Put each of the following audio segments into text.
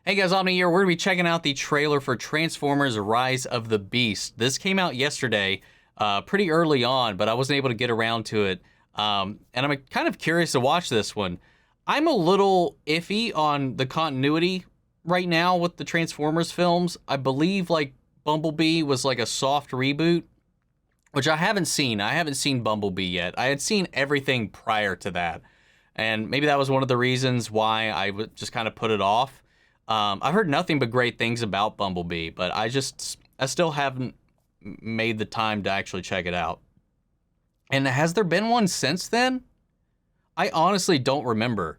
Hey guys, Omni here. We're going to be checking out the trailer for Transformers Rise of the Beast. This came out yesterday, pretty early on, but I wasn't able to get around to it. And I'm kind of curious to watch this one. I'm a little iffy on the continuity right now with the Transformers films. I believe like Bumblebee was like a soft reboot, which I haven't seen. I haven't seen Bumblebee yet. I had seen everything prior to that. And maybe that was one of the reasons why I would just kind of put it off. I've heard nothing but great things about Bumblebee, but I still haven't made the time to actually check it out. And has there been one since then? I honestly don't remember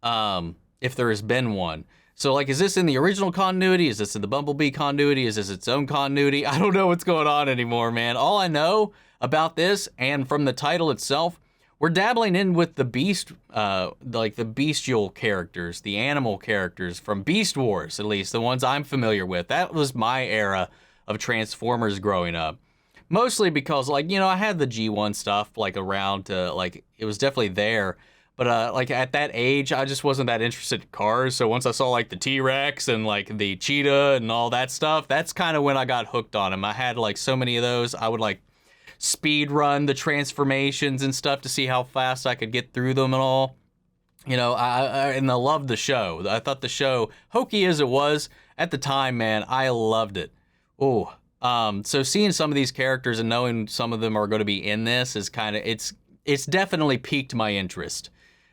if there has been one. So, like, is this in the original continuity? Is this in the Bumblebee continuity? Is this its own continuity? I don't know what's going on anymore, man. All I know about this, and from the title itself, we're dabbling in with the Beast, like the bestial characters, the animal characters from Beast Wars, at least, the ones I'm familiar with. That was my era of Transformers growing up. Mostly because, like, you know, I had the G1 stuff, like, around to, like, it was definitely there. But, like, at that age, I just wasn't that interested in cars. So once I saw, like, the T-Rex and, like, the Cheetah and all that stuff, that's kind of when I got hooked on them. I had, like, so many of those. I would, like, speed run the transformations and stuff to see how fast I could get through them and all. You know, I loved the show. I thought the show, hokey as it was, at the time, man, I loved it. Oh, so seeing some of these characters and knowing some of them are going to be in this is kind of, it's definitely piqued my interest,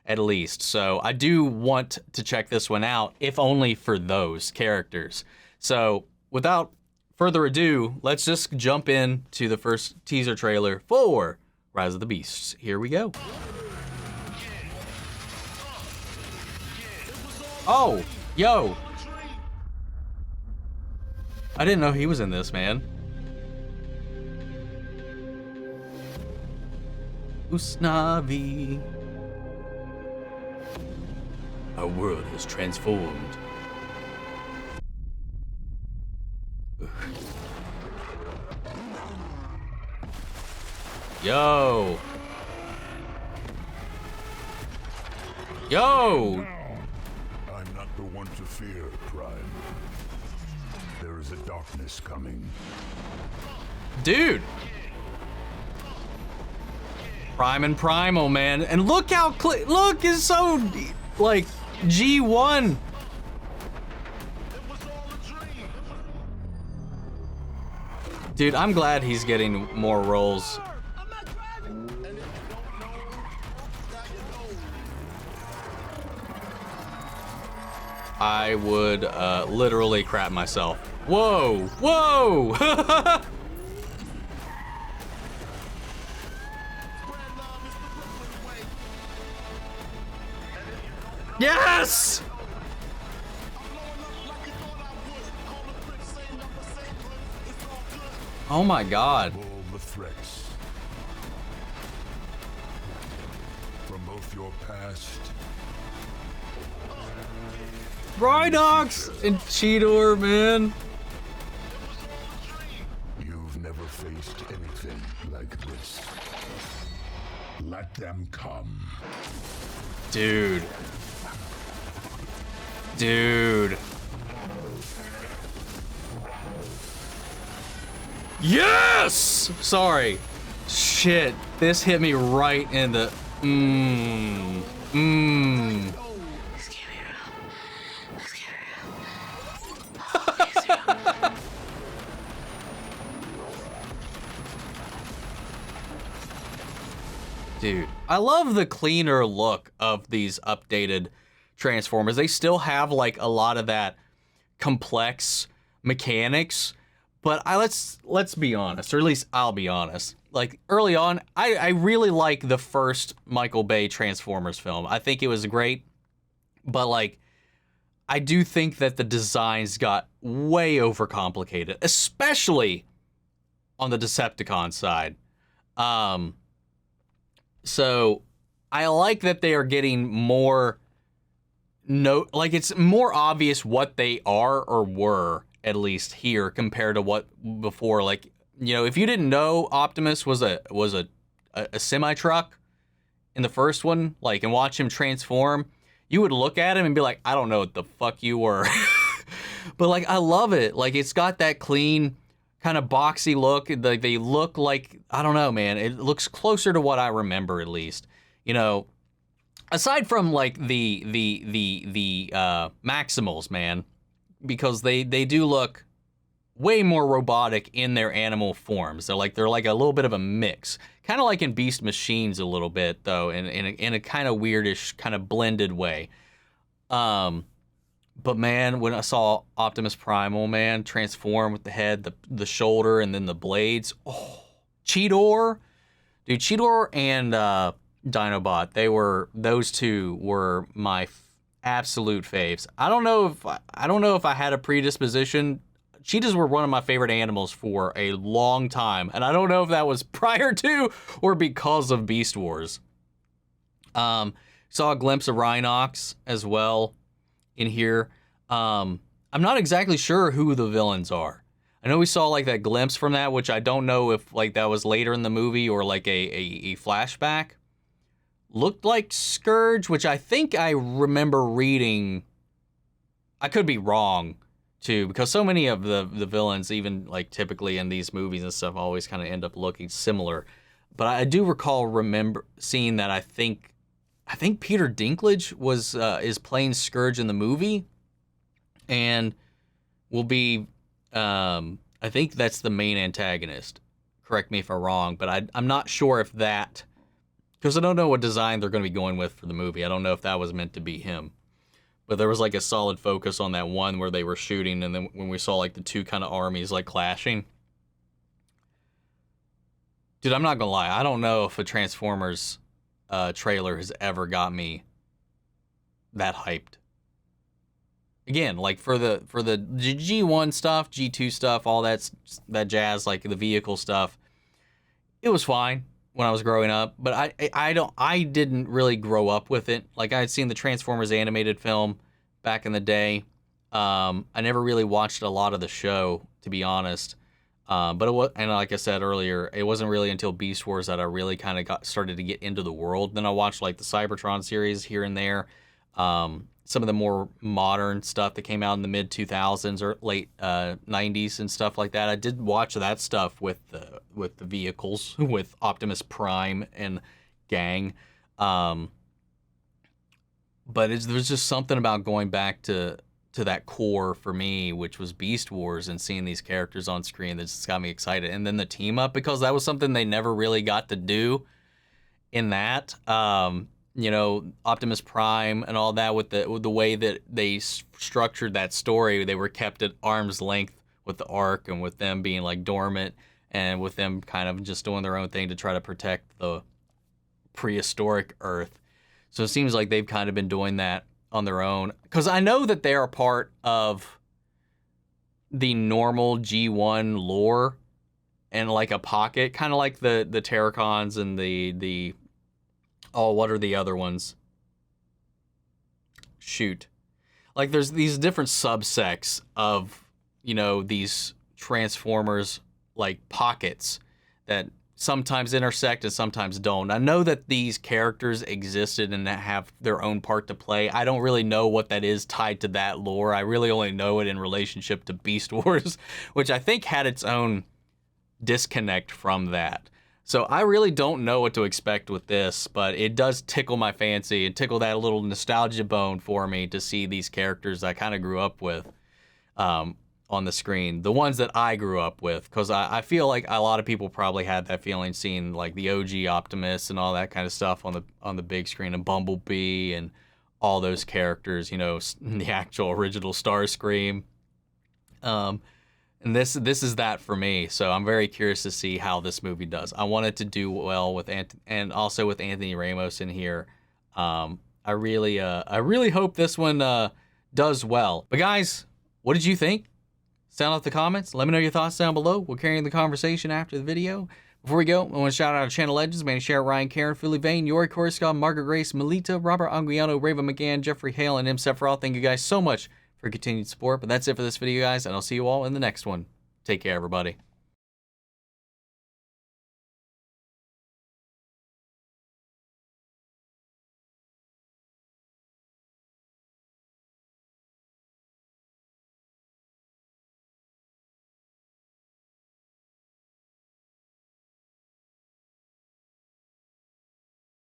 at least. So I do want to check this one out, if only for those characters. So without further ado, let's just jump in to the first teaser trailer for Rise of the Beasts. Here we go. Oh, yo. I didn't know he was in this, man. Usnavi. Our world has transformed. Yo. Yo. I'm not the one to fear, Prime. There is a darkness coming. Dude. Prime and Primal, man. And look how look, it's so like G1. Dude, I'm glad he's getting more roles. I would literally crap myself. Whoa, whoa! Yes! Oh my God. All the threats from both your past. Rhinox and Cheetor, man. You've never faced anything like this. Let them come. Dude. Dude. Yes! Sorry. Shit. This hit me right in the... Dude, I love the cleaner look of these updated Transformers. They still have like a lot of that complex mechanics, but let's be honest, or at least I'll be honest. Like early on, I really like the first Michael Bay Transformers film. I think it was great, but like I do think that the designs got way overcomplicated, especially on the Decepticon side. So I like that they are getting more like it's more obvious what they are or were, at least here, compared to what before. Like, you know, if you didn't know Optimus was a semi truck in the first one, like, and watch him transform, you would look at him and be like, I don't know what the fuck you were. But like, I love it. Like, it's got that clean, kind of boxy look. They look like, I don't know, man. It looks closer to what I remember, at least. You know, aside from like the Maximals, man, because they do look way more robotic in their animal forms. They're like a little bit of a mix, kind of like in Beast Machines a little bit, though, in a kind of weirdish, kind of blended way. But man, when I saw Optimus Primal, man, transform with the head, the shoulder, and then the blades, oh, Cheetor, dude, Cheetor and Dinobot, those two were my absolute faves. I don't know if I had a predisposition. Cheetahs were one of my favorite animals for a long time, and I don't know if that was prior to or because of Beast Wars. Saw a glimpse of Rhinox as well in here. I'm not exactly sure who the villains are. I know we saw like that glimpse from that, which I don't know if like that was later in the movie or like a flashback. Looked like Scourge, which I think I remember reading. I could be wrong too, because so many of the villains, even like typically in these movies and stuff, always kind of end up looking similar. But I do remember seeing that. I think Peter Dinklage is playing Scourge in the movie, and will be. I think that's the main antagonist. Correct me if I'm wrong, but I'm not sure if that, because I don't know what design they're going to be going with for the movie. I don't know if that was meant to be him. But there was like a solid focus on that one where they were shooting, and then when we saw like the two kind of armies like clashing. Dude, I'm not gonna lie. I don't know if a Transformers trailer has ever got me that hyped. Again, like for the G1 stuff, G2 stuff, all that jazz, like the vehicle stuff, it was fine when I was growing up, but I didn't really grow up with it. Like, I had seen the Transformers animated film back in the day. I never really watched a lot of the show, to be honest. But it was, and like I said earlier, it wasn't really until Beast Wars that I really kind of started to get into the world. Then I watched like the Cybertron series here and there. Some of the more modern stuff that came out in the mid 2000s or late 90s and stuff like that. I did watch that stuff with the vehicles, with Optimus Prime and gang. But there's just something about going back to that core for me, which was Beast Wars, and seeing these characters on screen that just got me excited. And then the team up, because that was something they never really got to do in that. You know, Optimus Prime and all that, with the way that they structured that story, they were kept at arm's length with the Ark, and with them being like dormant, and with them kind of just doing their own thing to try to protect the prehistoric Earth. So it seems like they've kind of been doing that on their own, because I know that they are part of the normal G1 lore and like a pocket, kind of like the Terrorcons and the oh, what are the other ones? Shoot. Like, there's these different subsects of, you know, these Transformers, like, pockets that sometimes intersect and sometimes don't. I know that these characters existed and have their own part to play. I don't really know what that is tied to that lore. I really only know it in relationship to Beast Wars, which I think had its own disconnect from that. So I really don't know what to expect with this, but it does tickle my fancy and tickle that little nostalgia bone for me to see these characters I kind of grew up with on the screen. The ones that I grew up with, because I feel like a lot of people probably had that feeling seeing like the OG Optimus and all that kind of stuff on the big screen, and Bumblebee and all those characters, you know, the actual original Starscream. And this is that for me, so I'm very curious to see how this movie does. I want it to do well with and also with Anthony Ramos in here. I really hope this one does well. But guys, what did you think? Sound out the comments. Let me know your thoughts down below. We'll carry on the conversation after the video. Before we go, I want to shout out our channel legends: Manny Share, Ryan, Karen, Philly Vane, Yori Korsgaard, Margaret Grace, Melita, Robert Anguiano, Raven McGann, Jeffrey Hale, and M. Sephiroth. Thank you guys so much for continued support. But that's it for this video, guys, and I'll see you all in the next one. Take care, everybody.